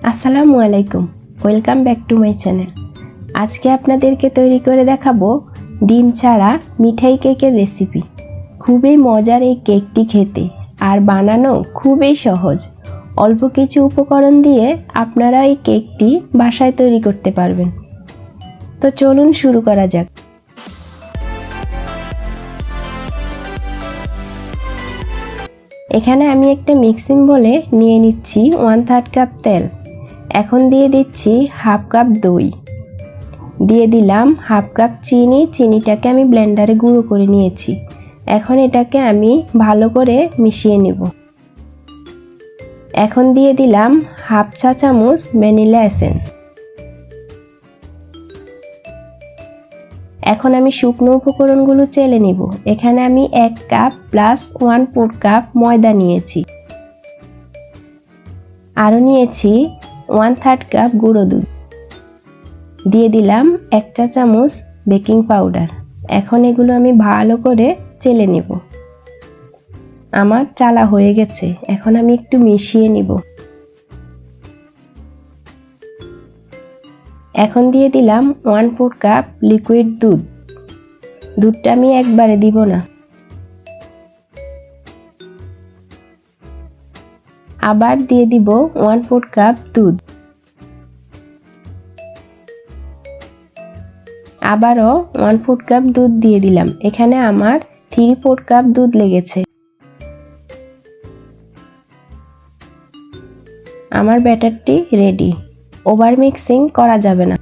আসসালামু আলাইকুম, welcome back to my channel. আজকে আপনাদেরকে তৈরি করে দেখাবো ডিম ছাড়া মিঠাই কেকের রেসিপি। খুবই মজার এই কেকটি খেতে আর বানানো খুবই সহজ। অল্প কিছু উপকরণ দিয়ে আপনারা এই কেকটি বাসায় তৈরি করতে পারবেন। তো চলুন শুরু করা যাক। এখানে আমি একটা মিক্সিং বলে নিয়ে নিচ্ছি 1/3 কাপ তেল। এখন দিয়ে দিচ্ছি হাফ কাপ দই, দিয়ে দিলাম হাফ কাপ চিনি। চিনিটাকে আমি ব্লেন্ডারে গুঁড়ো করে নিয়েছি। এখন এটাকে আমি ভালো করে মিশিয়ে নেব। এখন দিয়ে দিলাম হাফ চা চামচ ভ্যানিলা এসেন্স। এখন আমি শুকনো উপকরণগুলো চেলে নেব। এখানে আমি 1 কাপ প্লাস 1/4 কাপ ময়দা নিয়েছি। আরও নিয়েছি 1/3 কাপ গুঁড়ো দুধ। দিয়ে দিলাম 1 চা চামচ বেকিং পাউডার। এখন এগুলো আমি ভালো করে চেলে নেব। আমার চালা হয়ে গেছে, এখন আমি একটু মিশিয়ে নিব। এখন দিয়ে দিলাম 1/4 কাপ লিকুইড দুধ। দুধটা আমি একবারে দিব না, আবার দিয়ে দিব 1/4 কাপ দুধ। আবারও 1/4 কাপ দুধ দিয়ে দিলাম। এখানে আমার 3/4 কাপ দুধ লেগেছে। আমার ব্যাটারটি রেডি। ওভার মিক্সিং করা যাবে না।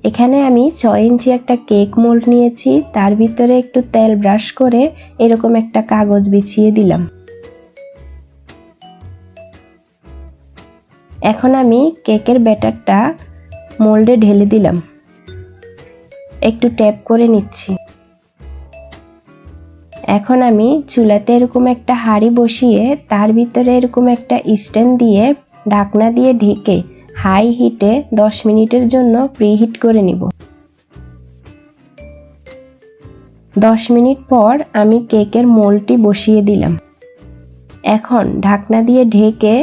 এখানে আমি 6 ইঞ্চি একটা কেক মোল্ড নিয়েছি। তার ভিতরে একটু তেল ব্রাশ করে এরকম একটা কাগজ বিছিয়ে দিলাম। এখন আমি কেকের ব্যাটারটা মোল্ডে ঢেলে দিলাম। একটু ট্যাপ করে নিচ্ছি। এখন আমি চুলাতে এরকম একটা হাঁড়ি বসিয়ে তার ভিতরে এরকম একটা স্ট্যান্ড দিয়ে ঢাকনা দিয়ে ঢেকে হাই হিটে 10 মিনিটের জন্য প্রিহিট করে নিব। 10 মিনিট পর আমি কেকের মোল্ডটি বসিয়ে দিলাম। এখন ঢাকনা দিয়ে ঢেকে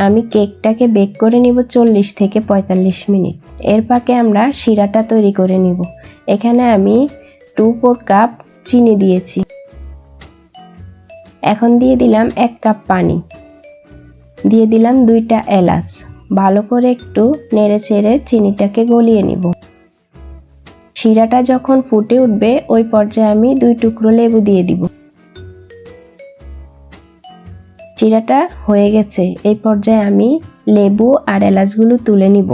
আমি কেকটাকে বেক করে নিব 40 থেকে 45 মিনিট। এর ফাঁকে আমরা শিরাটা তৈরি করে নিব। এখানে আমি 2/4 কাপ চিনি দিয়েছি। এখন দিয়ে দিলাম 1 কাপ পানি, দিয়ে দিলাম 2টা এলাচ। ভালো করে একটু নেড়ে চেড়ে চিনিটাকে গলিয়ে নিব। শিরাটা যখন ফুটে উঠবে ওই পর্যায়ে আমি 2 টুকরো লেবু দিয়ে দিব। শিরাটা হয়ে গেছে। এই পর্যায়ে আমি লেবু আর এলাচগুলো তুলে নিব।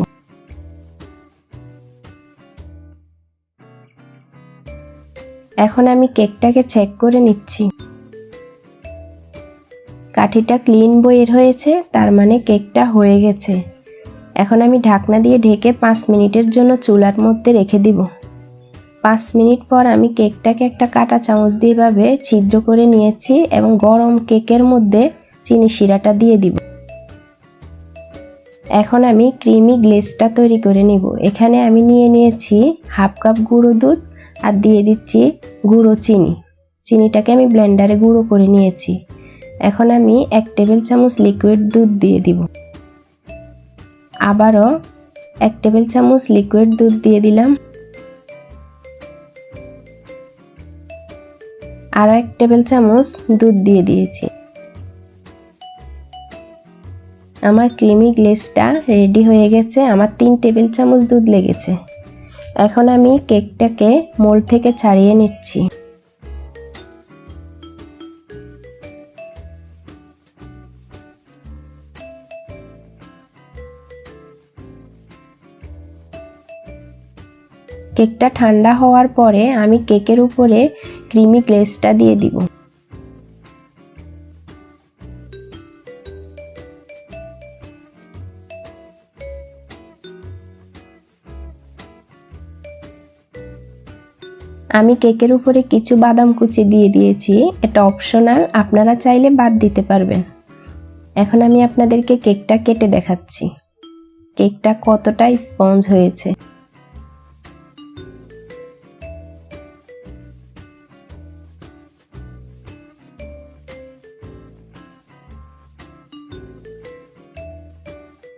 এখন আমি কেকটাকে চেক করে নিচ্ছি। কাঠিটা ক্লিন বের হয়েছে, তার মানে কেকটা হয়ে গেছে। এখন আমি ঢাকনা দিয়ে ঢেকে 5 মিনিটের জন্য চুলার মধ্যে রেখে দিব। 5 মিনিট পর আমি কেকটাকে একটা কাঁটা চামচ দিয়ে এভাবে ছিদ্র করে নিয়েছি এবং গরম কেকের মধ্যে চিনি শিরাটা দিয়ে দিব। এখন আমি ক্রিমি গ্লেজটা তৈরি করে নিব। এখানে আমি নিয়ে নিয়েছি হাফ কাপ গুঁড়ো দুধ আর দিয়ে দিচ্ছি গুঁড়ো চিনি। চিনিটাকে আমি ব্লেন্ডারে গুঁড়ো করে নিয়েছি। এখন আমি 1 টেবিল চামচ লিকুইড দুধ দিয়ে দিব। আবারও 1 টেবিল চামচ লিকুইড দুধ দিয়ে দিলাম। আরও 1 টেবিল চামচ দুধ দিয়ে দিয়েছি। আমার ক্রিমি গ্লেজটা রেডি হয়ে গেছে। আমার 3 টেবিল চামচ দুধ লেগেছে। এখন আমি কেকটাকে মোল্ড থেকে ছাড়িয়ে নিচ্ছি। কেকটা ঠান্ডা হওয়ার পরে আমি কেকের উপরে ক্রিমি গ্লেজটা দিয়ে দিব। আমি কেকের উপরে কিছু বাদাম কুচি দিয়ে দিয়েছি। এটা অপশনাল, আপনারা চাইলে বাদ দিতে পারবেন। এখন আমি আপনাদেরকে কেকটা কেটে দেখাচ্ছি। কেকটা কতটা স্পঞ্জ হয়েছে।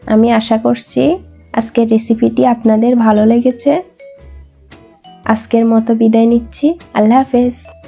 আমি আশা করছি আজকের রেসিপিটি আপনাদের ভালো লেগেছে। আজকের মতো বিদায় নিচ্ছি। আল্লাহ হাফেজ।